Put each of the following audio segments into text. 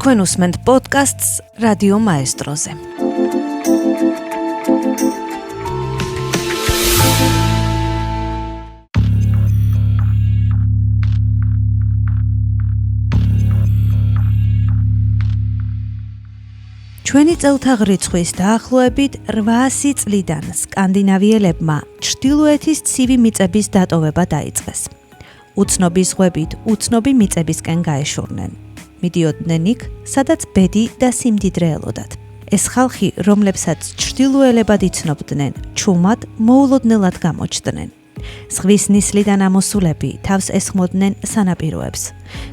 თქვენ უსმენთ პოდკასტს რადიო მაესტროზე. ჩვენი წელთაღრიცხვის დაახლოებით 800 წლიდან სკანდინავიელებმა ჩრდილოეთის ცივი მიწების დატოვება დაიწყეს. უცნობი ზღვებით უცნობი მიწებისკენ გაეშურნენ. მიდიოდნენ იქ, სადაც ბედი და სიმდიდრე ელოდათ. ეს ხალხი, რომლებსაც ჩრდილოელებად იცნობდნენ, ჩუმად მოულოდნელად გამოჩნდნენ. ზღვის ნისლიდან ამოსულები თავს ესხმოდნენ სანაპიროებს,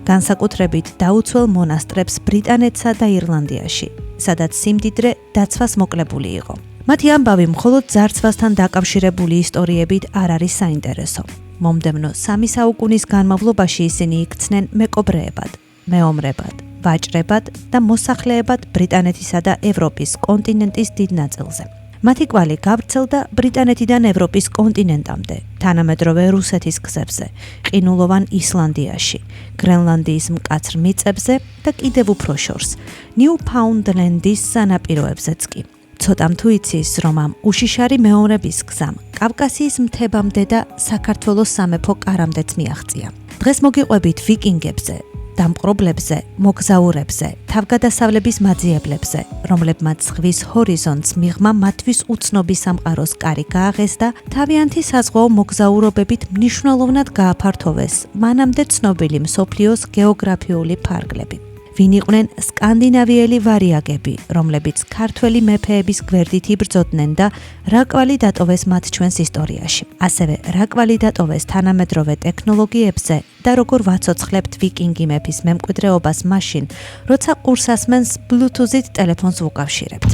განსაკუთრებით დაუცველ მონასტრებს ბრიტანეთსა და ირლანდიაში, სადაც სიმდიდრე დაცვას მოკლებული იყო. მათი ამბავი მხოლოდ ძარცვასთან დაკავშირებული ისტორიებით არ არის საინტერესო. მომდევნო 3 საუკუნის განმავლობაში ისინი იქცნენ მეკობრეებად, მეომრებად, ვაჭრებად და მოსახლეებად ბრიტანეთისა და ევროპის კონტინენტის დიდ ნაწილზე. მათი კვალი გავრცელდა ბრიტანეთიდან ევროპის კონტინენტამდე, თანამედროვე რუსეთის გზებზე, ყინულოვან ისლანდიაში, გრენლანდიის მკაცრ მიწებზე და კიდევ უფრო შორს, ნიუფაუნდლენდის სანაპიროებზეც კი. ცოტამ თუ იცის, რომ ამ უშიშარი მეომრების გზამ კავკასიის მთებამდე და საქართველოს სამეფო კარამდეც მიაღწია. დღეს მოგიყვებით ვიკინგებზე, დამპყრობლებზე, მოგზაურებზე, თავგადასავლების მაძიებლებზე, რომლებმაც ზღვის ჰორიზონტს მიღმა მათთვის უცნობი სამყაროს კარი გააღეს და თავიანთი საზღვაო მოგზაურობებით მნიშვნელოვნად გააფართოვეს მანამდე ცნობილი მსოფლიოს გეოგრაფიული ფარგლები. ვინ იყვნენ სკანდინავიელი ვარიაგები, რომლებიც ქართველი მეფეების გვერდით იბრძოდნენ და რა კვალი დატოვეს მათ ჩვენს ისტორიაში. ასევე რა კვალი დატოვეს თანამედროვე ტექნოლოგიებზე და როგორ ვაცოცხლებთ ვიკინგი მეფის მემკვიდრეობას მაშინ, როცა ყურსასმენს ბლუთუზით ტელეფონს ვუკავშირებთ.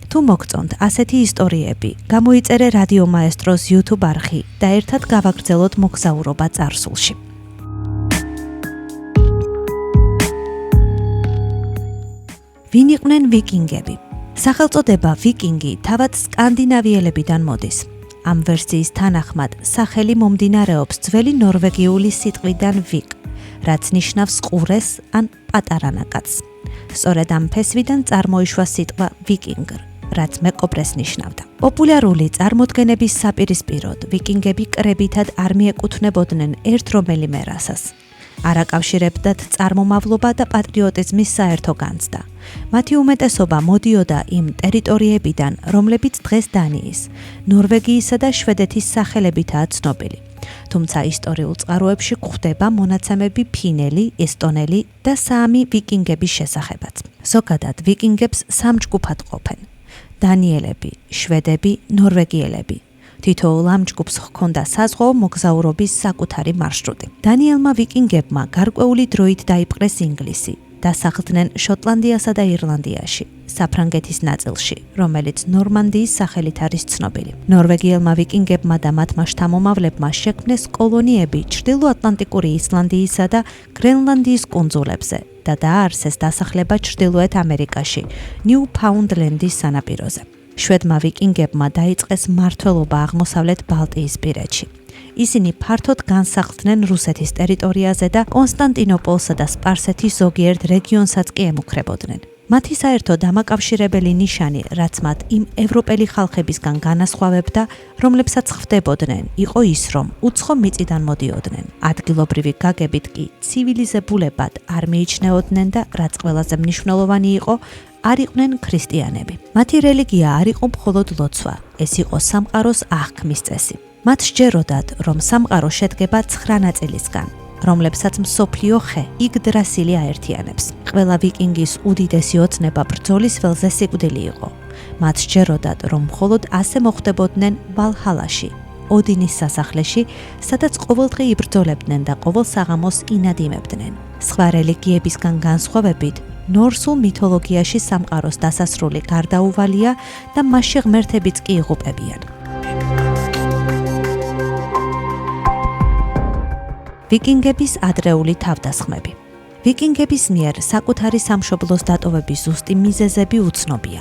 თუ მოგწონთ ასეთი ისტორიები, გამოიწერე რადიო მაესტროს YouTube არხი და ერთად გავაგრძელოთ მოგზაურობა წარსულში. ვინ იყვნენ ვიკინგები? სახელწოდება ვიკინგი თავად სკანდინავიელებიდან მოდის. ამ ვერსიის თანახმად სახელი მომდინარეობს ძველი ნორვეგიული სიტყვიდან ვიკ, რაც ნიშნავს ყურეს ან პატარა ნაკადს. სწორედ ამ ფესვიდან წარმოიშვა სიტყვა ვიკინგ, რაც მეკობრეს ნიშნავდა. პოპულარული წარმოდგენების საპირისპიროდ ვიკინგები კრებითად არ მიეკუთვნებოდნენ ერთ რომელიმე რასას. არ აკავშირებდათ წარმომავლობა და პატრიოტიზმის საერთო განცდა. მათი უმეტესობა მოდიოდა იმ ტერიტორიებიდან, რომლებიც დღეს დანიის, ნორვეგიისა და შვედეთის სახელებითაა ცნობილი. თუმცა ისტორიულ წყაროებში გვხვდება მონაცემები ფინელი, ესტონელი და საამი ვიკინგების შესახებაც. ზოგადად ვიკინგებს 3 ჯგუფად ყოფენ: დანიელები, შვედები, ნორვეგიელები. თითოეულ ამ ჯგუფს ჰქონდა საზღვაო მოგზაურობის საკუთარი მარშრუტი. დანიელმა ვიკინგებმა გარკვეული დროით დაიპყრეს ინგლისი, დასახლდნენ შოტლანდიასა და ირლანდიაში, საფრანგეთის ნაწილში, რომელიც ნორმანდიის სახელით არის ცნობილი. ნორვეგიელმა ვიკინგებმა და მათმა შთამომავლებმა შექმნეს კოლონიები ჩრდილოატლანტიკური ისლანდიისა და გრენლანდიის კუნძულებზე და დააარსეს დასახლება ჩრდილოეთ ამერიკაში, ნიუფაუნდლენდის სანაპიროზე. შვედმა ვიკინგებმა დაიწყეს მმართველობა აღმოსავლეთ ბალტიისპირეთში. ისინი ფართოდ განსახლდნენ რუსეთის ტერიტორიაზე და კონსტანტინოპოლსა და სპარსეთის ზოგიერთ რეგიონსაც კი ემუქრებოდნენ. მათი საერთო დამაკავშირებელი ნიშანი, რაც მათ იმ ევროპელი ხალხებისგან განასხვავებდა, რომლებსაც ხვდებოდნენ, იყო ის, რომ უცხო მიწიდან მოდიოდნენ. ადგილობრივი გაგებით კი ცივილიზებულებად არ მიიჩნეოდნენ და რაც ყველაზე მნიშვნელოვანი იყო, არ იყვნენ ქრისტიანები. მათი რელიგია არ იყო მხოლოდ ლოცვა, ეს იყო სამყაროს აღქმის წესი. მათ სჯეროდათ, რომ სამყარო შედგება 9 ნაწილისგან, რომლებსაც მსოფლიო ხე იგდრასილი აერთიანებს. ყველა ვიკინგის უდიდესი ოცნება ბრძოლის ველზე სიკვდილი იყო. მათ სჯეროდათ, რომ მხოლოდ ასე მოხვდებოდნენ ვალჰალაში, ოდინის სასახლეში, სადაც ყოველდღე იბრძოლებდნენ და ყოველ საღამოს ინადიმებდნენ. სხვა რელიგიებისგან განსხვავებით, ნორსულ მითოლოგიაში სამყაროს დასასრული გარდაუვალია და მასში ღმერთებიც კი იღუპებიან. ვიკინგების ადრეული თავდასხმები. ვიკინგების მიერ საკუთარი სამშობლოს დატოვების ზუსტი მიზეზები უცნობია.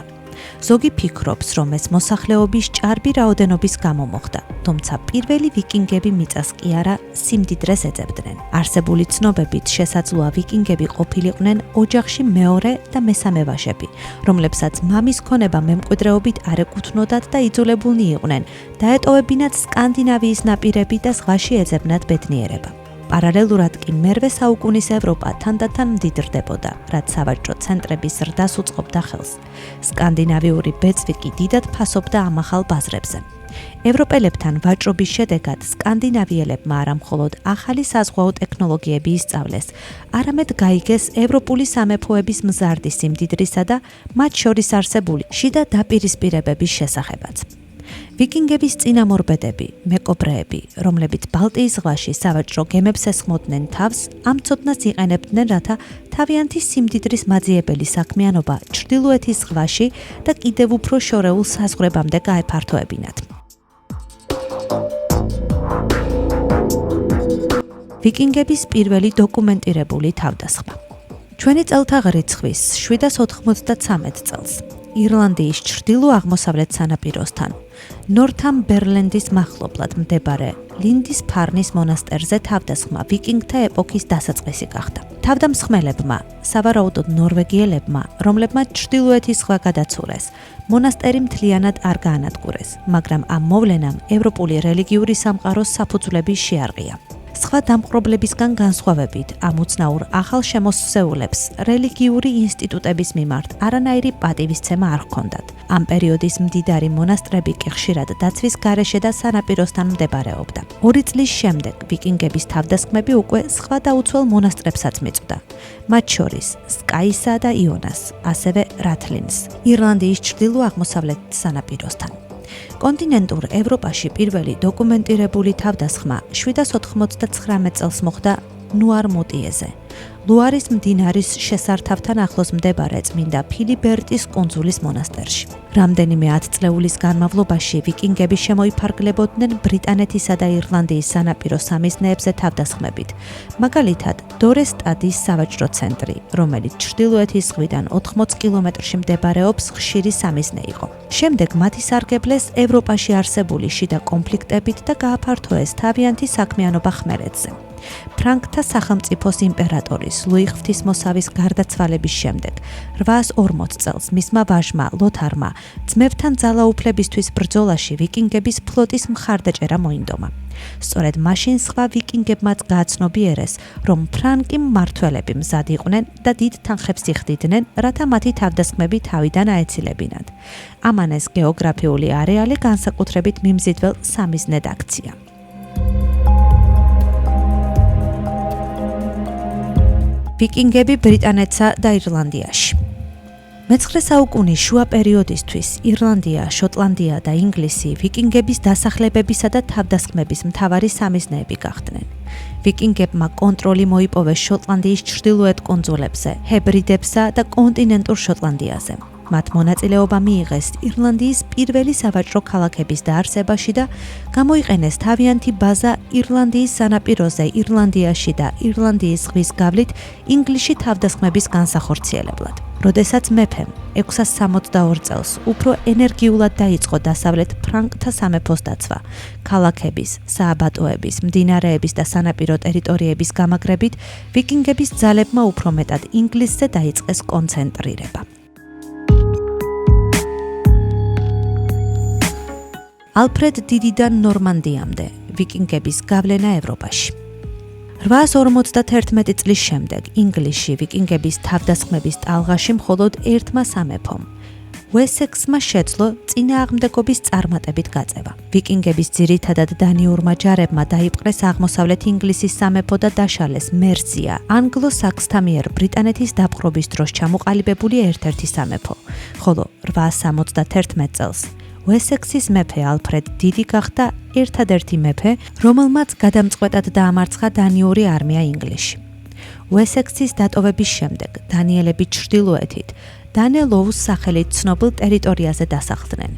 ზოგი ფიქრობს, რომ ეს მოსახლეობის ჭარბი რაოდენობის გამო მოხდა, თუმცა პირველი ვიკინგები მიწას კი არა სიმდიდრეს ეძებდნენ. არსებული ცნობებით შესაძლოა ვიკინგები ყოფილიყვნენ ოჯახში მეორე და მესამე ვაჟები, რომლებსაც მამის ქონება მემკვიდრეობით არ ეკუთვნოდათ და იძულებულნი იყვნენ დაეტოვებინათ სკანდინავიის ნაპირები და ზღვაში ეძებნათ ბედნიერება. პარალელურად კი მერვე საუკუნის ევროპა თანდათან მდიდრდებოდა, რაც სავაჭრო ცენტრების ზრდას უწყობდა ხელს. სკანდინავიური ბეწვი კი დიდად ფასობდა ამ ახალ ბაზრებზე. ევროპელებთან ვაჭრობის შედეგად სკანდინავიელებმა არა მხოლოდ ახალი საზღვაო ტექნოლოგიები ისწავლეს, არამედ გაიგეს ევროპული სამეფოების მზარდი სიმდიდრისა და მათ შორის არსებული შიდა დაპირისპირებების შესახებაც. ვიკინგების წინამორბედები, მეკობრეები, რომლებიც ბალტიის ზღვაში სავაჭრო გემებს ესხმოდნენ თავს, ამ ცოდნას იყენებდნენ, რათა თავიანთი სიმდიდრის მაძიებელი საქმიანობა ჩრდილოეთის ზღვაში და კიდევ უფრო შორეულ საზღვრებამდე გაეფართოებინათ. ვიკინგების პირველი დოკუმენტირებული თავდასხმა. ჩვენი წელთაღრიცხვი რიცხვის 793 წელს ირლანდიის ჩრდილო-აღმოსავლეთ სანაპიროსთან, ნორთამბერლენდის მახლობლად მდებარე ლინდის ფარნის მონასტერზე თავდასხმა ვიკინგთა ეპოქის დასაწყისი გახდა. თავდამსხმელებმა, სავარაუდოდ ნორვეგიელებმა, რომლებმაც ჩრდილოეთის ზღვა გადაცურეს, მონასტერი მთლიანად არ გაანადგურეს, მაგრამ ამ მოვლენამ ევროპული რელიგიური სამყაროს საფუძვლები შეარყია. სხვა დამპყრობლებისგან განსხვავებით, ამ უცნაურ ახალ შემოსწეულებს რელიგიური ინსტიტუტების მიმართ არანაირი პატივისცემა არ ჰქონდათ. ამ პერიოდის მდიდარი მონასტრები კი ხშირად დაცვის გარეშე და სანაპიროსთან მდებარეობდა. 2 წლის შემდეგ ვიკინგების თავდასხმები უკვე სხვა დაუცველ მონასტრებსაც მიწვდა. მათ შორის სკაისა და იონას, ასევე რათლინს, ირლანდიის ჩრდილო-აღმოსავლეთ სანაპიროსთან. კონტინენტურ ევროპაში პირველი დოკუმენტირებული თავდასხმა 799 წელს მოხდა ნუარმუტიეზე, ლუარის მდინარის შესართავთან ახლოს მდებარე წმინდა ფილიბერტის კუნძულის მონასტერში. რამდენიმე ათწლეულის განმავლობაში ვიკინგები შემოიფარგლებოდნენ ბრიტანეთისა და ირლანდიის სანაპირო სამიზნეებზე თავდასხმებით, მაგალითად დორესტადის სავაჭრო ცენტრი, რომელიც ჩრდილოეთის ზღვიდან 80 კილომეტრში მდებარეობს ხშირი სამიზნე იყო. შემდეგ მათი სარგებლეს ევროპაში არსებული შიდა კონფლიქტებით და გააფართოეს თავიანთი საქმიანობა ხმელეთზე. ფრანკთა სახელმწიფოს იმპერატორის ლუი ღვთისმოსავის გარდაცვალების შემდეგ 840 წელს მისმა ვაჟმა ლოთარმა ძმებთან ძალაუფლებისთვის ბრძოლაში ვიკინგების ფლოტის მხარდაჭერა მოინდომა. სწორედ მაშინ სხვა ვიკინგებმაც გააცნობიერეს, რომ ფრანკი მმართველები მზად იყვნენ და დიდ თანხებს იხდიდნენ, რათა მათი თავდასხმები თავიდან აეცილებინათ. ამან ეს გეოგრაფიული არეალი განსაკუთრებით მიმზიდველ სამიზნედ აქცია. ვიკინგები ბრიტანეთსა და ირლანდიაში. მე-19 საუკუნის შუა პერიოდისთვის ირლანდია, შოტლანდია და ინგლისი ვიკინგების დასახლებებისა და თავდასხმების მთავარი სამიზნეები გახდნენ. ვიკინგებმა კონტროლი მოიპოვეს შოტლანდიის ჩრდილოეთ კუნძულებზე, ჰებრიდებსა და კონტინენტურ შოტლანდიაზე. მათ მონაწილეობა მიიღეს ირლანდიის პირველი სავაჭრო ქალაქების დაარსებაში და გამოიყენეს თავიანთი ბაზა ირლანდიის სანაპიროზე, ირლანდიაში და ირლანდიის ზღვის გავლით ინგლისში თავდასხმების განსახორციელებლად. როდესაც მეფემ 662 წელს უფრო ენერგიულად დაიწყო დასავლეთ ფრანკთა სამეფოს დაცვა, ქალაქების, სააბატოების, მდინარეების და სანაპირო ტერიტორიების გამაგრებით, ვიკინგების ძალებმა უფრო მეტად ინგლისზე დაიწყეს კონცენტრირება. ალფრედ დიდიდან ნორმანდიამდე ვიკინგების გავლენა ევროპაში. 851 წლის შემდეგ ინგლისში ვიკინგების თავდასხმების ტალღაში მხოლოდ ერთმა სამეფომ, უესექსმა შეძლო წინააღმდეგობის წარმატებით გაწევა. ვიკინგების ძირითადად დანიურმა ჯარებმა დაიპყრეს აღმოსავლეთ ინგლისის სამეფო და დაშალეს მერსია, ანგლო-საქსთა მიერ ბრიტანეთის დაპყრობის დროს ჩამოყალიბებული ერთ-ერთი სამეფო, ხოლო 871 წელს უესექსის მეფე ალფრედ დიდი გახდა ერთადერთი მეფე, რომელმაც გადამწყვეტად დაამარცხა დანიური არმია ინგლისში. უესექსის დატოვების შემდეგ დანიელები ჩრდილოეთით დანელოუს სახელით ცნობილ ტერიტორიაზე დასახლდნენ.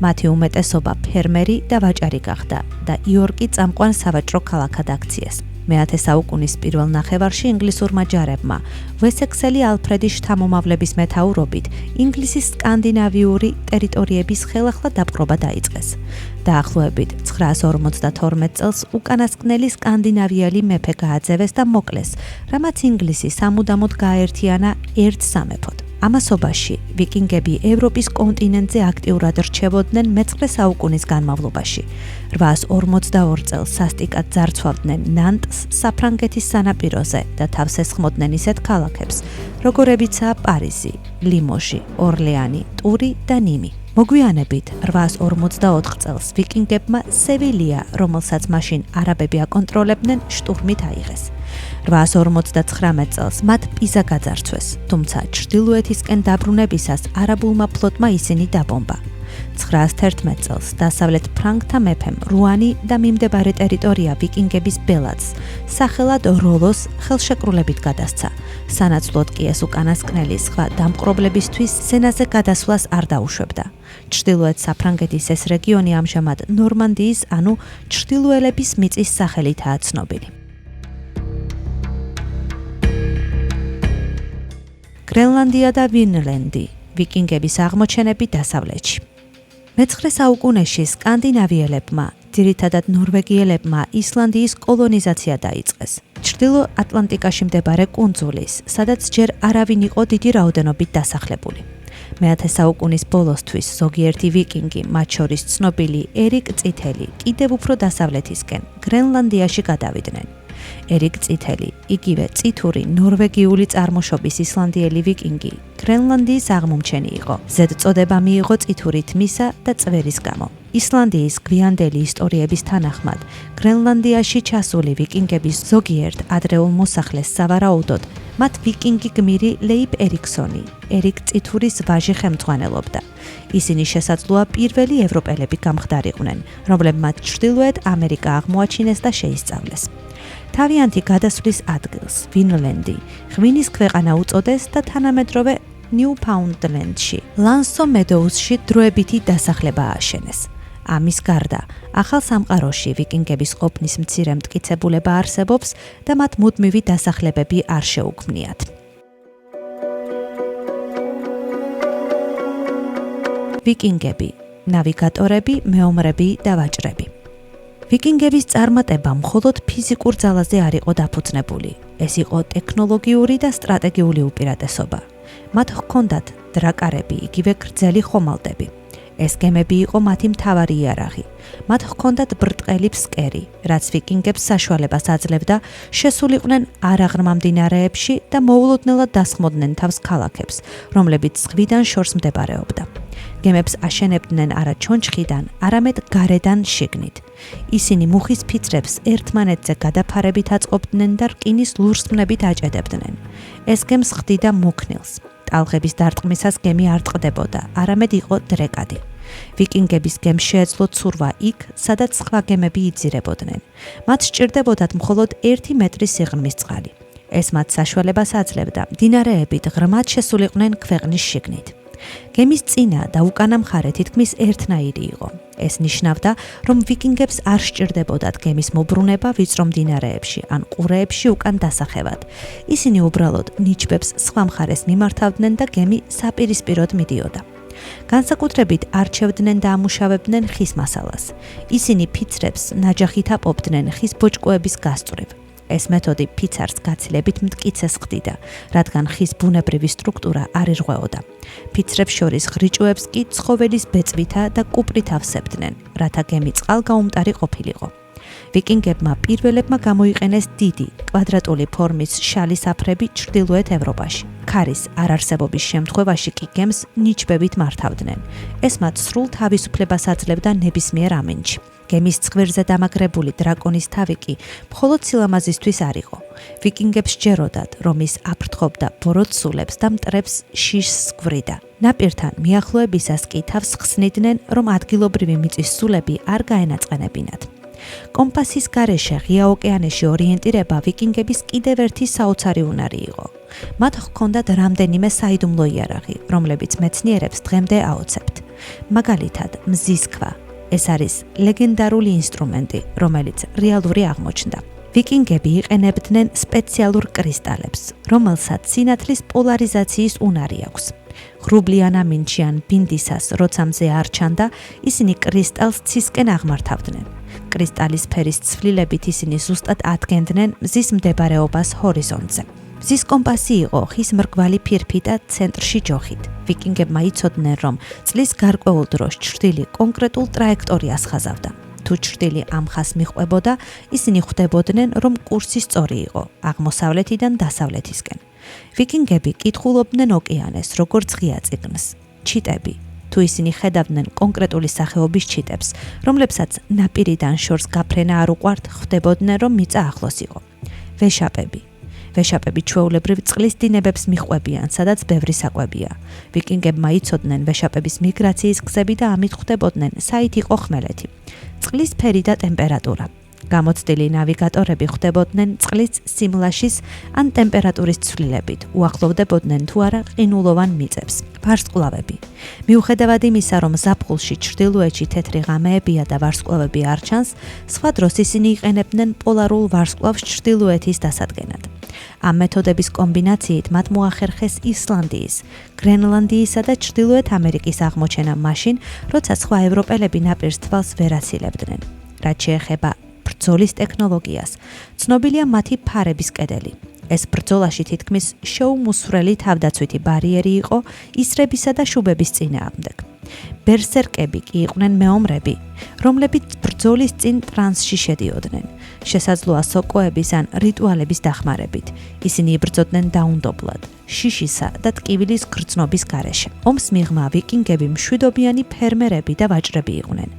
მათი უმეტესობა ფერმერი და ვაჭარი გახდა და იორკი წამყვან სავაჭრო ქალაქად აქციეს. მე-10 საუკუნის პირველ ნახევარში ინგლისურმა ჯარებმა ვესექსელი ალფრედის შთამომავლების მეთაურობით ინგლისის სკანდინავიური ტერიტორიების ხელახლა დაპყრობა დაიწყეს. დაახლოებით 952 წელს უკანასკნელი სკანდინავიელი მეფე გააძევეს და მოკლეს, რამაც ინგლისი სამუდამოდ გააერთიანა ერთ სამეფოდ. ამასობაში ვიკინგები ევროპის კონტინენტზე აქტიურად რჩებოდნენ მე-9 საუკუნის განმავლობაში. 842 წელს სასტიკად ძარცვავდნენ ნანტს საფრანგეთის სანაპიროზე და თავს ესხმოდნენ ისეთ ქალაქებს, როგორებიცაა პარიზი, ლიმოჟი, ორლეანი, ტური და ნიმი. მოგვიანებით 854 წელს ვიკინგებმა სევილია, რომელსაც მაშინ არაბები აკონტროლებდნენ, შტურმით აიღეს. 859 წელს მათ პიზა გაძარცვეს, თუმცა ჩრდილოეთისკენ დაბრუნებისას არაბულმა ფლოტმა ისინი დაბომბა. 911 წელს დასავლეთ ფრანგთა მეფემ რუანი და მიმდებარე ტერიტორია ვიკინგების ბელადს, სახელად როლოს ხელშეკრულებით გადასცა. სანაცვლოდ კი ეს უკანასკნელი სხვა დამპყრობლებისთვის სენაზე გადასვლას არ დაუშვებდა. ჩრდილოეთ საფრანგეთის ეს რეგიონი ამჟამად ნორმანდიის, ანუ ჩრდილოელების მიწის სახელითაა ცნობილი. გრენლანდია და ვინლენდი, ვიკინგების აღმოჩენები დასავლეთში. მე-9 საუკუნეში სკანდინავიელებმა, ძირითადად ნორვეგიელებმა, ისლანდიის კოლონიზაცია დაიწყეს. ჩრდილო ატლანტიკაში მდებარე კუნძულის, სადაც ჯერ არავინ იყო დიდი რაოდენობით დასახლებული. მე-10 საუკუნის ბოლოსთვის ზოგიერთი ვიკინგი, მათ შორის ცნობილი ერიკ წითელი, კიდევ უფრო დასავლეთისკენ, გრენლანდიაში გადავიდნენ. ერიკ წითელი, იგივე წითური ნორვეგიული წარმოშობის ისლანდიელი ვიკინგი, გრენლანდიის აღმომჩენი იყო. ზედწოდება მიიღო წითური თმისა და წვერის გამო. ისლანდიის გვიანდელი ისტორიების თანახმად, გრენლანდიაში ჩასული ვიკინგების ზოგიერთ ადრეულ მოსახლეს სავარაუდოდ, მათ ვიკინგი გმირი ლეიფ ერიქსონი, ერიკ წითურის ვაჟი ხელმძღვანელობდა. ისინი შესაძლოა პირველი ევროპელები გამხდარიყვნენ, რომლებმაც ჩრდილოეთ ამერიკა აღმოაჩინეს და შეისწავლეს. თავიანთი გადასვლის ადგილს, ვინლენდი, ღვინის ქვეყანა უწოდეს და თანამედროვე ნიუფაუნდლენდში, ლანსო მედოუსში დროებითი დასახლება ააშენეს. ამის გარდა, ახალ სამყაროში ვიკინგების ყოფნის მცირე მტკიცებულება არსებობს და მათ მუდმივი დასახლებები არ შეუქმნიათ. ვიკინგები, ნავიგატორები, მეომრები და ვაჭრები. ვიკინგების წარმატება მხოლოდ ფიზიკურ ძალაზე არ იყო დაფუძნებული. ეს იყო ტექნოლოგიური და სტრატეგიული უპირატესობა. მათ ჰქონდათ დრაკარები, იგივე გრძელი ხომალდები. ეს გემები იყო მათი მთავარი იარაღი. მათ ჰქონდათ ბრტყელი ფსკერი, რაც ვიკინგებს საშუალებას აძლევდა შესულიყვნენ არაღრმა მდინარეებში და მოულოდნელად დასხმოდნენ თავს ქალაქებს, რომლებიც ზღვიდან შორს მდებარეობდა. გემებს აშენებდნენ არა ჩონჩხიდან, არამედ გარედან შიგნით. ისინი მუხის ფიცრებს ერთმანეთზე გადაფარებით აწყობდნენ და რკინის ლურსმნებით აჭედებდნენ. ეს გემს ხდიდა მოქნილს. ტალღების დარტყმისას გემი არ ტყდებოდა, არამედ იყო დრეკადი. ვიკინგების გემს შეეძლო ცურვა იქ, სადაც სხვა გემები იძირებოდნენ. მათ სჭირდებოდათ მხოლოდ 1 მეტრის სიღრმის წყალი. ეს მათ საშუალებას აძლევდა მდინარეებით ღრმად შესულიყვნენ ქვეყნის შიგნით. გემის წინა და უკანა მხარე თითქმის ერთნაირი იყო. ეს ნიშნავდა, რომ ვიკინგებს არ სჭირდებოდათ გემის მობრუნება ვიწრო მდინარეებში ან ყურეებში უკან დასახევად. ისინი უბრალოდ ნიჩბებს სხვა მხარეს მიმართავდნენ და გემი საპირისპიროდ მიდიოდა. განსაკუთრებით არჩევდნენ და ამუშავებდნენ ხის მასალას. ისინი ფიცრებს ნაჯახით აპობდნენ ხის ბოჭკოების გასწვრივ. ეს მეთოდი ფიცარს გაცილებით მტკიცეს ხდიდა, რადგან ხის ბუნებრივი სტრუქტურა არ ირღვეოდა. ფიცრებს შორის ღრიჭუებს კი ცხოველის ბეწვითა და კუპრით ავსებდნენ, რათა გემი წყალგაუმტარი ყოფილიყო. ვიკინგებმა პირველებმა გამოიყენეს დიდი, კვადრატული ფორმის შალი საფრები ჩრდილოეთ ევროპაში. ქარის არარსებობის შემთხვევაში კი გემს ნიჩბებით მართავდნენ. ეს მათ სრულ თავისუფლებას აძლევდა ნებისმიერ ამინდში. გემის ცხვირზე დამაგრებული დრაკონის თავი კი მხოლოდ სილამაზისთვის არ იყო. ვიკინგებს სჯეროდათ, რომ ის აფრთხობდა ბოროტსულებს და მტრებს შიშს გვრიდა. ნაპირთან მიახლოებისას კი თავს ხსნიდნენ, რომ ადგილობრივი მიწის სულები არ გაენაწყენებინათ. კომპასის გარეშე ღია ოკეანეში ორიენტირება ვიკინგების კიდევ ერთი საოცარი უნარი იყო. მათ ჰქონდათ რამდენიმე საიდუმლო იარაღი, რომლებიც მეცნიერებს დღემდე აოცებთ. მაგალითად, მზის ქვა. ეს არის ლეგენდარული ინსტრუმენტი, რომელიც რეალური აღმოჩნდა. ვიკინგები იყენებდნენ სპეციალურ კრისტალებს, რომელსაც სინათლის პოლარიზაციის უნარი აქვს. ღრუბლიან ამინჩი ან ბინდისას, როცა მზე არ ჩანდა, ისინი კრისტალს ცისკენ აღმართავდნენ. კრისტალის ფერის ცვლილებით ისინი ზუსტად ადგენდნენ მზის მდებარეობას ჰორიზონტზე. მზის კომპასი იყო ხის მრგვალი ფირფიტა და ცენტრში ჯოხით. ვიკინგებმა იცოდნენ, რომ წლის გარკვეულ დროს ჭრილი კონკრეტულ ტრაექტორიას ხაზავდა. თუ ჭრილი ამ ხაზს მიჰყვებოდა, ისინი ხვდებოდნენ, რომ კურსი სწორი იყო, აღმოსავლეთიდან დასავლეთისკენ. ვიკინგები კითხულობდნენ ოკეანეს, როგორც ღია წიგნს. ჩიტები. თუ ისინი ხედავდნენ კონკრეტული სახეობის ჩიტებს, რომლებსაც ნაპირიდან შორს გაფრენა არ უყვართ, ხვდებოდნენ, რომ მიწა ახლოს იყო. ვეშაპები. ვეშაპები ჩვეულებრივ წყლის დინებებს მიჰყვებიან, სადაც ბევრი საკვებია. ვიკინგებმა იცოდნენ ვეშაპების მიგრაციის გზები და ამით ხვდებოდნენ, საით იყო ხმელეთი. წყლის ფერი და ტემპერატურა. გამოცდილი ნავიგატორები ხვდებოდნენ წყლის სიმლაშის ან ტემპერატურის ცვლილებით, უახლოვდებოდნენ თუ არა ყინულოვან მიწებს. ვარსკვლავები. მიუხედავად იმისა, რომ ზაფხულში ჩრდილოეთში თეთრი ღამეებია და ვარსკვლავები არ ჩანს, სხვა დროს ისინი იყენებდნენ პოლარულ ვარსკვლავს ჩრდილოეთის დასადგენად. ამ მეთოდების კომბინაციით მათ მოახერხეს ისლანდიის, გრენლანდიისა და ჩრდილოეთ ამერიკის აღმოჩენა მაშინ, როცა სხვა ევროპელები ნაპირს თვალს ვერ აცილებდნენ. რაც შეეხება ბრძოლის ტექნოლოგიას, ცნობილია მათი ფარების კედელი. ეს ბრძოლაში თითქმის შეუმუსვრელი თავდაცვითი ბარიერი იყო ისრებისა და შუბების წინააღმდეგ. ბერსერკები კი იყვნენ მეომრები, რომლებიც ბრძოლის წინ ტრანსში შედიოდნენ. შესაძლოა სოკოების ან რიტუალების დახმარებით. ისინი იბრძოდნენ დაუნდობლად, შიშისა და ტკივილის გრძნობის გარეშე. ომს მიღმა ვიკინგები მშვიდობიანი ფერმერები და ვაჭრები იყვნენ.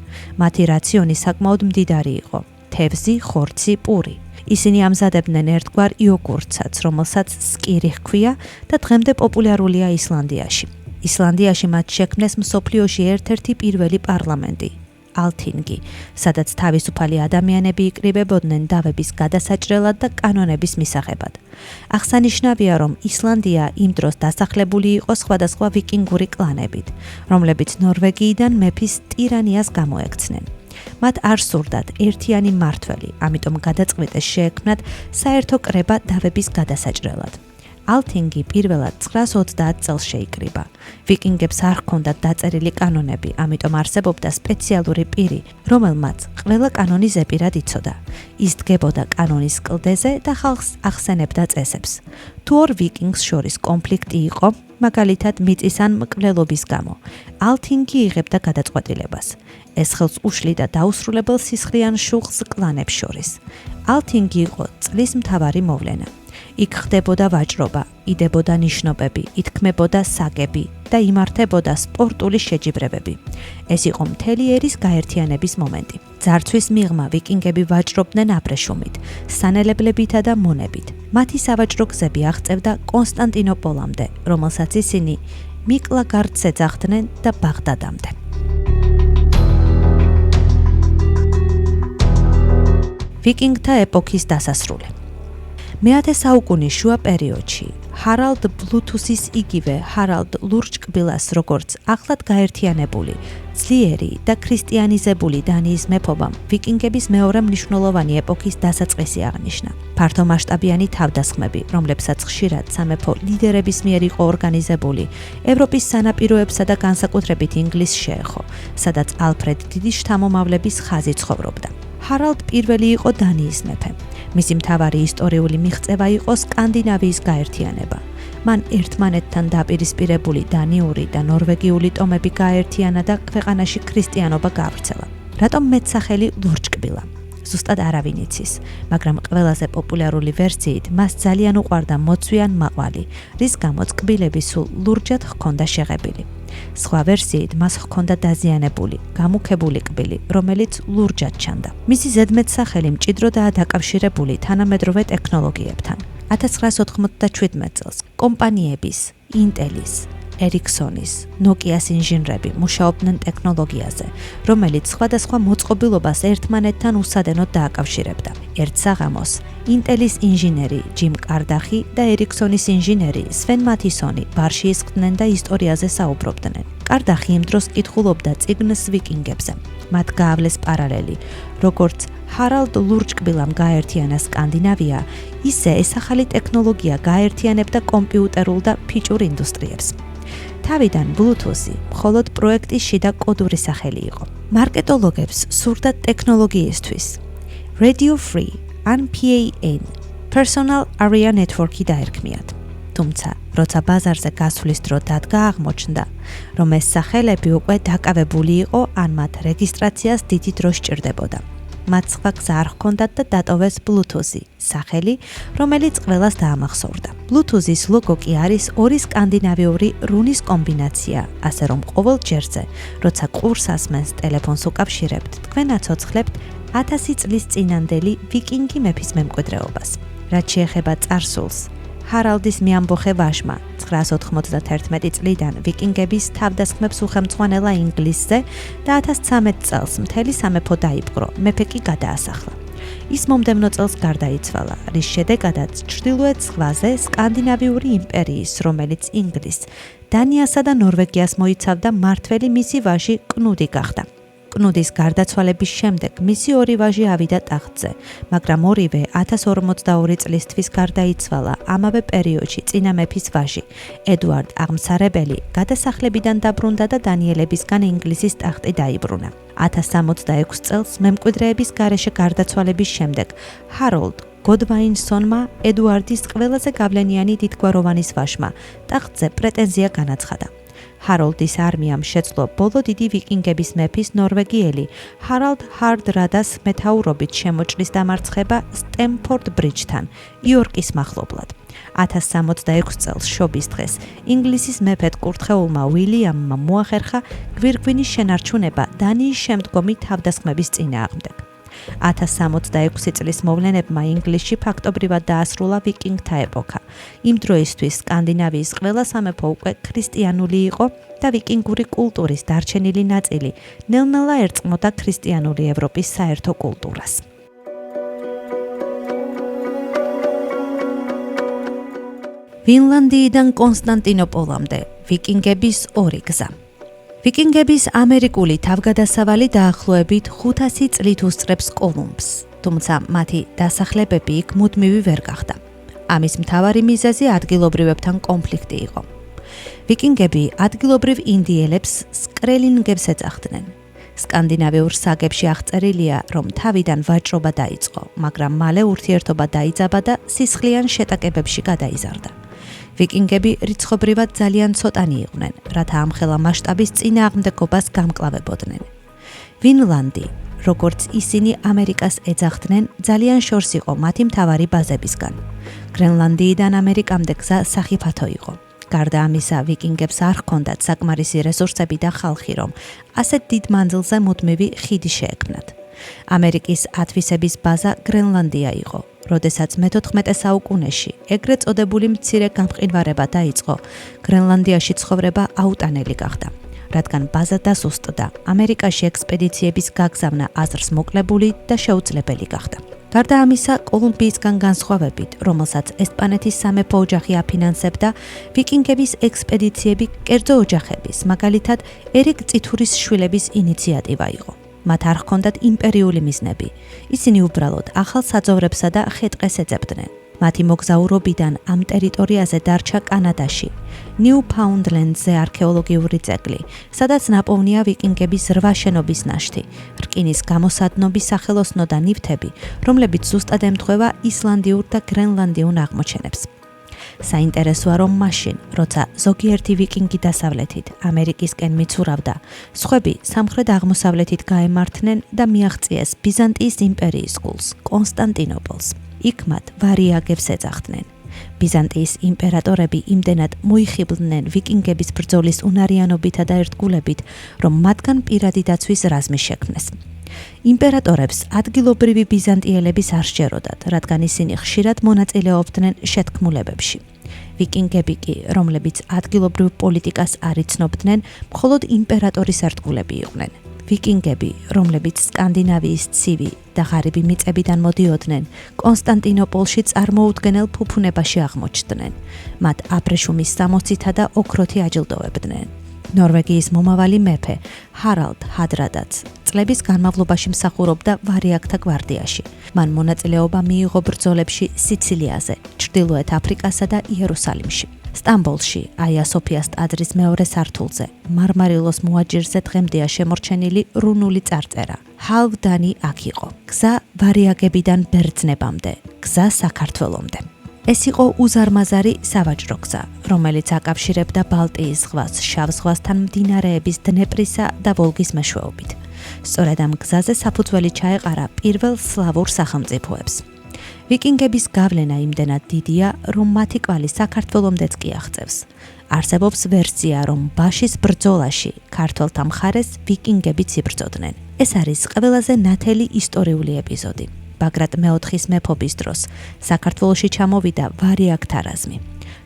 მათი რაციონი საკმაოდ მდიდარი იყო. თევზი, ხორცი, პური. ისინი ამზადებდნენ ერთგვარ იოგურტსაც, რომელსაც სკირი ჰქვია და დღემდე პოპულარულია ისლანდიაში. ისლანდიაში მათ შექმნეს მსოფლიოში ერთ-ერთი პირველი პარლამენტი, ალთინგი, სადაც თავისუფალი ადამიანები იკრიბებოდნენ დავების გადასაჭრელად და კანონების მისაღებად. აღსანიშნავია, რომ ისლანდია იმ დროს დასახლებული იყო სხვადასხვა ვიკინგური კლანებით, რომლებიც ნორვეგიიდან მეფის ტირანიას გამოექცნენ. მათ არ სურდათ ერთიანი მმართველი, ამიტომ გადაწყვიტეს შეექმნათ საერთო კრება დავების გადასაჭრელად. ალთინგი პირველად 920 წელს შეიკრიბა. ვიკინგებს არ ჰქონდათ დაწერილი კანონები, ამიტომ არსებობდა სპეციალური პირი, რომელმაც ყველა კანონი ზეპირად იცოდა. ის დგებოდა კანონის კლდეზე და ხალხს ახსენებდა წესებს. თუ ორ ვიკინგს შორის კონფლიქტი იყო, მაგალითად მიწის ან მკვლელობის გამო, ალთინგი იღებდა გადაწყვეტილებას. ეს ხელს უშლიდა დაუსრულებელ სისხლიან შუღლს კლანებს შორის. ალთინგი იყო წლის მთავარი მოვლენა. იქ ხდებოდა ვაჭრობა, იდებოდა ნიშნობები, ითქმებოდა საგები და იმართებოდა სპორტული შეჯიბრებები. ეს იყო მთელი ერის გაერთიანების მომენტი. ძარცვის მიღმა ვიკინგები ვაჭრობდნენ აბრეშუმით, სანელებლებითა და მონებით. მათი სავაჭრო გზები აღწევდა კონსტანტინოპოლამდე, რომელსაც ისინი მიკლაგარდს ეძახდნენ და ბაღდადამდე. ვიკინგთა ეპოქის დასასრული. მე-10 საუკუნის შუა პერიოდში ჰარალდ ბლუთუსის იგივე ჰარალდ ლურჯკბილას როგორც ახლად გაერთიანებული, ძლიერი და ქრისტიანიზებული დანიის მეფობამ ვიკინგების მეორე მნიშვნელოვანი ეპოქის დასაწყისი აღნიშნა. ფართომასშტაბიანი თავდასხმები, რომლებსაც ხშირად სამეფო ლიდერების მიერ იყო ორგანიზებული, ევროპის სანაპიროებსა და განსაკუთრებით ინგლისს შეეხო, სადაც ალფრედ დიდის შთამომავლების ხაზი ცხოვრობდა. ჰარალდ პირველი იყო დანიის მეფე. მისი მთავარი ისტორიული მიღწევა იყო სკანდინავიის გაერთიანება. მან ერთმანეთთან დაპირისპირებული დანიური და ნორვეგიული ტომები გაერთიანა და ქვეყანაში ქრისტიანობა გავრცელა. რატომ მეტსახელი ლურჯკბილა? ზუსტად არავინ იცის, მაგრამ ყველაზე პოპულარული ვერსიით მას ძალიან უყვარდა მოცვიან მაყვალი, რის გამოც კბილები სულ ლურჯად ჰქონდა შეღებილი. სხვა ვერსიით მას ჰქონდა დაზიანებული, გამუქებული კბილი, რომელიც ლურჯად ჩანდა. მისი ზედმეტსახელი მჭიდროდაა დაკავშირებული თანამედროვე ტექნოლოგიებთან. 1997 წელს კომპანიების ინტელის, ერიქსონის, ნოკიას ინჟინრები მუშაობდნენ ტექნოლოგიაზე, რომელიც სხვადასხვა მოწყობილობას ერთმანეთთან უსადენოდ დააკავშირებდა. ერთ საღამოს ინტელის ინჟინერი ჯიმ კარდახი და ერიქსონის ინჟინერი სვენ მათისონი ბარში ისხდნენ და ისტორიაზე საუბრობდნენ. კარდახი იმ დროს კითხულობდა წიგნს ვიკინგებზე. მათ გაავლეს პარალელი, როგორც ჰარალდ ლურჯკბილამ გააერთიანა სკანდინავია, ისე ეს ახალი ტექნოლოგია გააერთიანებდა კომპიუტერულ და ფიჭურ ინდუსტრიებს. თავიდან Bluetooth-ი მხოლოდ პროექტის შიდა კოდური სახელი იყო. მარკეტოლოგებს სურდა ტექნოლოგიისთვის Radio Free ან PAN, Personal Area Network-ი დაერქმიათ. თუმცა, როცა ბაზარზე გასვლის დრო დადგა, აღმოჩნდა, რომ ეს სახელები უკვე დაკავებული იყო ან მათ რეგისტრაციას დიდი დრო სჭირდებოდა. მათ სხვა გზა არ ჰქონდათ და დატოვეს Bluetooth-ი, სახელი, რომელიც ყველას დაამახსოვრდა. Bluetooth-ის ლოგო კი არის ორი სკანდინავიური რუნის კომბინაცია, ასე რომ ყოველ ჯერზე, როცა ყურს ასმენს ტელეფონს უკავშირებთ, თქვენ აცოცხლებთ 1000 წლის წინანდელი ვიკინგი მეფის მემკვიდრეობას. რაც შეეხება წარსულს, ჰარალდის მეამბოხე ვაჟმა 991 წლიდან ვიკინგების თავდასხმებს უხელმძღვანელა ინგლისზე და 1013 წელს მთელი სამეფო დაიპყრო, მეფე კი გადაასახლა. ის მომდევნო წელს გარდაიცვალა, რის შედეგადაც ჩრდილოეთ ზღვაზე სკანდინავიური იმპერიის, რომელიც ინგლისს, დანიასა და ნორვეგიას მოიცავდა, მმართველი მისი ვაჟი კნუდი გახდა. კნუდის გარდაცვალების შემდეგ მისი ორი ვაჟი ავიდა ტახტზე, მაგრამ ორივე 1042 წლისთვის გარდაიცვალა ამავე პერიოდში წინა მეფის ვაჟი, ედუარდ აღმსარებელი, გადასახლებიდან დაბრუნდა და დანიელებისგან ინგლისის ტახტი დაიბრუნა. 1066 წელს მემკვიდრეების გარეშე გარდაცვალების შემდეგ ჰაროლდ გოდვაინსონმა, ედუარდის ყველაზე გავლენიანი დიდგვაროვანის ვაჟმა, ტახტზე პრეტენზია განაცხადა. ჰაროლდის არმიამ შეძლო ბოლო დიდი ვიკინგების მეფის ნორვეგიელი ჰარალდ ჰარდრადას მეთაურობით შემოჭრის დამარცხება სტემფორდ ბრიჯთან, იორკის მახლობლად. 1066 წელს შობის დღეს ინგლისის მეფედ კურთხეულმა უილიამმა მოახერხა გვირგვინის შენარჩუნება დანიის შემდგომი თავდასხმების წინააღმდეგ. 1066 წლის მოვლენებმა ინგლისში ფაქტობრივად დაასრულა ვიკინგთა ეპოქა. იმ დროისთვის სკანდინავიის ყველა სამეფო უკვე ქრისტიანული იყო და ვიკინგური კულტურის დარჩენილი ნაწილი ნელ-ნელა ერწყმოდა ქრისტიანული ევროპის საერთო კულტურას. ვინლანდიიდან კონსტანტინოპოლამდე ვიკინგების ორი გზა. ვიკინგების ამერიკული თავგადასავალი დაახლოებით 500 წლით უსწრებს კოლუმბს, თუმცა მათი დასახლებები იქ მუდმივი ვერ გახდა. ამის მთავარი მიზეზი ადგილობრივებთან კონფლიქტი იყო. ვიკინგები ადგილობრივ ინდიელებს სკრელინგებს ეძახდნენ. სკანდინავიურ საგებში აღწერილია, რომ თავიდან ვაჭრობა დაიწყო, მაგრამ მალე ურთიერთობა დაიძაბა და სისხლიან შეტაკებებში გადაიზარდა. ვიკინგები რიცხობრივად ძალიან ცოტანი იყვნენ, რათა ამხელა მასშტაბის წინააღმდეგობას გამკლავებოდნენ. ვინლანდი, როგორც ისინი ამერიკას ეძახდნენ, ძალიან შორს იყო მათი მთავარი ბაზებისგან. გრენლანდიიდან ამერიკამდე გზა სახიფათო იყო. გარდა ამისა, ვიკინგებს არ ჰქონდათ საკმარისი რესურსები და ხალხი, რომ ასეთ დიდ მანძილზე მუდმივი ხიდი შეექმნათ. ამერიკის ათვისების ბაზა გრენლანდია იყო. როდესაც მე-14 საუკუნეში ეგრეთ წოდებული მცირე გამყინვარება დაიწყო, გრენლანდიაში ცხოვრება აუტანელი გახდა, რადგან ბაზა დასუსტდა, ამერიკაში ექსპედიციების გაგზავნა აზრს მოკლებული და შეუძლებელი გახდა. გარდა ამისა, კოლუმბიისგან განსხვავებით, რომელსაც ესპანეთის სამეფო ოჯახი აფინანსებდა, ვიკინგების ექსპედიციები კერძო ოჯახების, მაგალითად, ერიკ წითურის შვილების ინიციატივა იყო. მათ არ ჰქონდათ იმპერიული მიზნები. ისინი უბრალოდ ახალ საძოვრებსა და ხე-ტყეს ეძებდნენ. მათი მოგზაურობიდან ამ ტერიტორიაზე დარჩა კანადაში, ნიუფაუნდლენდზე არქეოლოგიური ძეგლი, სადაც ნაპოვნია ვიკინგების 8 შენობის ნაშთი, რკინის გამოსადნობი სახელოსნო და ნივთები, რომლებიც ზუსტად ემთხვევა ისლანდიურ და გრენლანდიურ აღმოჩენებს. საინტერესოა, რომ მაშინ, როცა ზოგიერთი ვიკინგი დასავლეთით ამერიკისკენ მიცურავდა, სხვები სამხრეთ აღმოსავლეთით გაემართნენ და მიაღწიეს ბიზანტიის იმპერიის გულს, კონსტანტინოპოლს. იქ მათ ვარიაგებს ეძახდნენ. ბიზანტიის იმპერატორები იმდენად მოიხიბლდნენ ვიკინგების ბრძოლის უნარიანობითა და ერთგულებით, რომ მათგან პირადი დაცვის რაზმი შექმნეს. იმპერატორებს ადგილობრივი ბიზანტიელების არ სჯეროდათ, რადგან ისინი ხშირად მონაწილეობდნენ შეთქმულებებში. ვიკინგები კი, რომლებიც ადგილობრივ პოლიტიკას არ იცნობდნენ, მხოლოდ იმპერატორის ერთგულები იყვნენ. ვიკინგები, რომლებიც სკანდინავიის ცივი და ღარიბი მიწებიდან მოდიოდნენ, კონსტანტინოპოლში წარმოუდგენელ ფუფუნებაში აღმოჩნდნენ. მათ აბრეშუმის 60-თა და ოქროთი აჯილდოვებდნენ. ნორვეგიის მომავალი მეფე ჰარალდ ჰადრადაც წლების განმავლობაში მსახურობდა ვარიაგთა გვარდიაში. მან მონაწილეობა მიიღო ბრძოლებში სიცილიაზე, ჩრდილოეთ აფრიკასა და იერუსალიმში. სტამბოლში, აია სოფიას ტაძრის მეორე სართულზე, მარმარილოს მოაჯირზე დღემდეა შემორჩენილი რუნული წარწერა. ჰალვდანი აქ იყო. გზა ვარიაგებიდან ბერძნებამდე, გზა საქართველომდე. ეს იყო უზარმაზარი სავაჭრო გზა, რომელიც აკავშირებდა ბალტიის ზღვას, შავ ზღვასთან მდინარეების დნეპრისა და ვოლგის მეშვეობით. სწორედ ამ გზაზე საფუძველი ჩაეყარა პირველ სლავურ სახელმწიფოებს. ვიკინგების გავლენა იმდენად დიდია, რომ მათი კვალი საქართველომდეც კი აღწევს. არსებობს ვერსია, რომ ბაშის ბრძოლაში ქართველთა მხარეს ვიკინგებიც იბრძოდნენ. ეს არის ყველაზე ნათელი ისტორიული ეპიზოდი. ბაგრატ მეოთხის მეფობის დროს საქართველოში ჩამოვიდა ვარიაგთა რაზმი.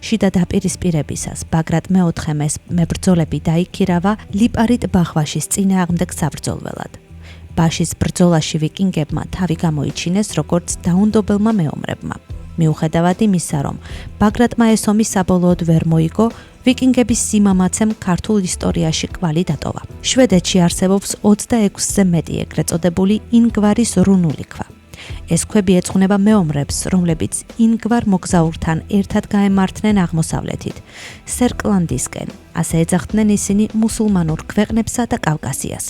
შიდა დაპირისპირებისას ბაგრატ მეოთხე მებრძოლები დაიქირავა ლიპარიტ ბახვაშის წინააღმდეგ საბრძოლველად. ბაშის ბრძოლაში ვიკინგებმა თავი გამოიჩინეს როგორც დაუნდობელმა მეომრებმა. მიუხედავად იმისა, რომ ბაგრატმა ეს ომი საბოლოოდ ვერ მოიგო, ვიკინგების სიმამაცემ ქართულ ისტორიაში კვალი დატოვა. შვედეთში არსებობს 26-ზე მეტი ეგრეთ წოდებული ინგვარის რუნული ქვა. ეს ქვები ეძღვნება მეომრებს, რომლებიც ინგვარ მოგზაურთან ერთად გაემართნენ აღმოსავლეთით, სერკლანდისკენ, ასე ეძახდნენ ისინი მუსულმანურ ქვეყნებსა და კავკასიას.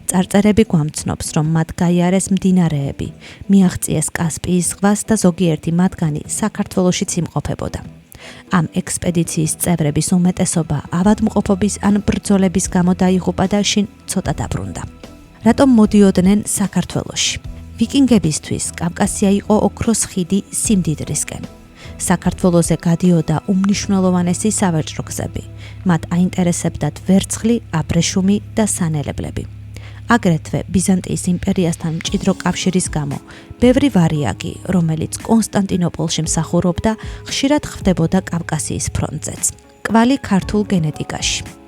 წარწერები გვამცნობს, რომ მათ გაიარეს მდინარეები, მიაღწიეს კასპიის ზღვას და ზოგიერთი მათგანი საქართველოშიც იმყოფებოდა. ამ ექსპედიციის წევრების უმეტესობა ავადმყოფობის ან ბრძოლების გამო დაიღუპა და შინ ცოტა დაბრუნდა. რატომ მოდიოდნენ საქართველოში? ვიკინგებისთვის კავკასია იყო ოქროს ხიდი სიმდიდრისკენ. საქართველოზე გადიოდა უმნიშვნელოვანესი სავაჭრო გზები. მათ აინტერესებდათ ვერცხლი, აბრეშუმი და სანელებლები. აგრეთვე ბიზანტიის იმპერიასთან მჭიდრო კავშირის გამო, ბევრი ვარიაგი, რომელიც კონსტანტინოპოლში მსახურობდა, ხშირად ხვდებოდა კავკასიის ფრონტზეც. კვალი ქართულ გენეტიკაში.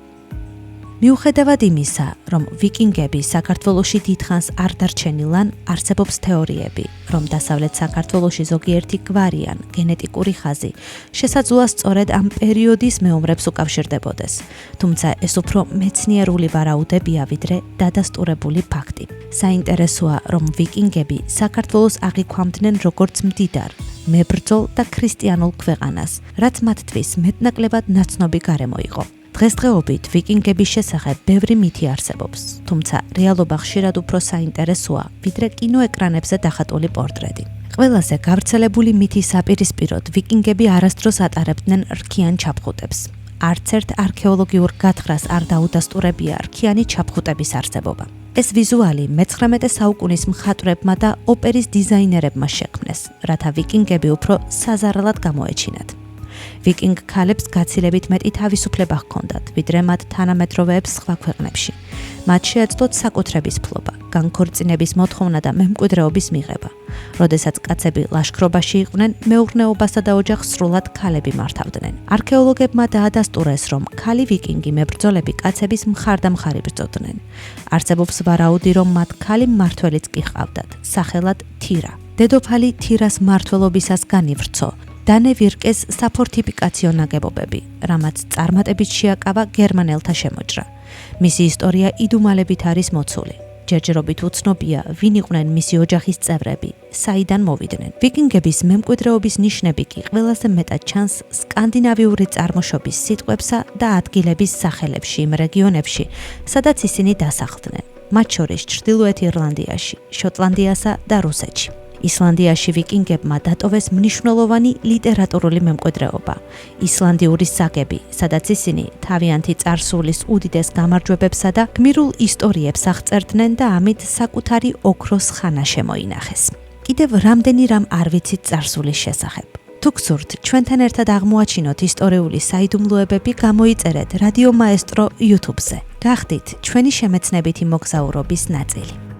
მიუხედავად იმისა, რომ ვიკინგები საქართველოში დიდხანს არ დარჩენილან, არსებობს თეორიები, რომ დასავლეთ საქართველოში ზოგიერთი გვარი ან გენეტიკური ხაზი შესაძლოა სწორედ ამ პერიოდის მეომრებს უკავშირდებოდეს. თუმცა ეს უფრო მეცნიერული ვარაუდებია, ვიდრე დადასტურებული ფაქტი. საინტერესოა, რომ ვიკინგები საქართველოს აღიქვამდნენ როგორც მდიდარ, მებრძოლ და ქრისტიანულ ქვეყანას, რაც მათთვის მეტნაკლებად ნაცნობი გარემო იყო. დღესდღეობით ვიკინგების შესახებ ბევრი მითი არსებობს, თუმცა რეალობა ხშირად უფრო საინტერესოა, ვიდრე კინოეკრანებზე დახატული პორტრეტი. ყველაზე გავრცელებული მითის საპირისპიროდ ვიკინგები არასდროს ატარებდნენ რქიან ჩაფხუტებს. არც ერთ არქეოლოგიურ გათხრას არ დაუდასტურებია რქიანი ჩაფხუტების არსებობა. ეს ვიზუალი მე-19 საუკუნის მხატვრებმა და ოპერის დიზაინერებმა შექმნეს, რათა ვიკინგები უფრო საზარალად გამოეჩინათ. ვიკინგ ქალებს გაცილებით მეტი თავისუფლება ჰქონდათ, ვიდრე მათ თანამედროვეებს სხვა ქვეყნებში. მათ შეეძლოთ საკუთრების ფლობა, განქორწინების მოთხოვნა და მემკვიდრეობის მიღება. როდესაც კაცები ლაშქრობაში იყვნენ, მეურნეობასა და ოჯახს სრულად ქალები მართავდნენ. არქეოლოგებმა დაადასტურეს, რომ ქალი ვიკინგი მებრძოლები კაცების მხარდამხარი ბრძოდნენ. არსებობს ვარაუდი, რომ მათ ქალი მმართველიც კი ჰყავდათ, სახელად თირა. დედოფალი თირას მმართველობისას განივრცო დანევირკეს საფორტიფიკაციო ნაგებობები, რამაც წარმატებით შეაკავა გერმანელთა შემოჭრა. მისი ისტორია იდუმალებით არის მოცული. ჯერჯერობით უცნობია, ვინ იყვნენ მისი ოჯახის წევრები, საიდან მოვიდნენ. ვიკინგების მემკვიდრეობის ნიშნები კი ყველაზე მეტად ჩანს სკანდინავიური წარმოშობის სიტყვებსა და ადგილების სახელებში იმ რეგიონებში, სადაც ისინი დასახლდნენ, მათ შორის ჩრდილოეთ ირლანდიაში, შოტლანდიასა და რუსეთში. ისლანდიაში ვიკინგებმა დატოვეს მნიშვნელოვანი ლიტერატურული მემკვიდრეობა, ისლანდიური საგები, სადაც ისინი თავიანთი წარსულის უდიდეს გამარჯვებებსა და გმირულ ისტორიებს აღწერდნენ და ამით საკუთარი ოქროს ხანა შემოინახეს. კიდევ რამდენი რამ არ ვიცით წარსულის შესახებ. თუ გსურთ ჩვენთან ერთად აღმოაჩინოთ ისტორიული საიდუმლოებები, გამოიწერეთ რადიო მაესტრო YouTube-ზე. გახდით ჩვენი შემეცნებითი მოგზაურობის ნაწილი.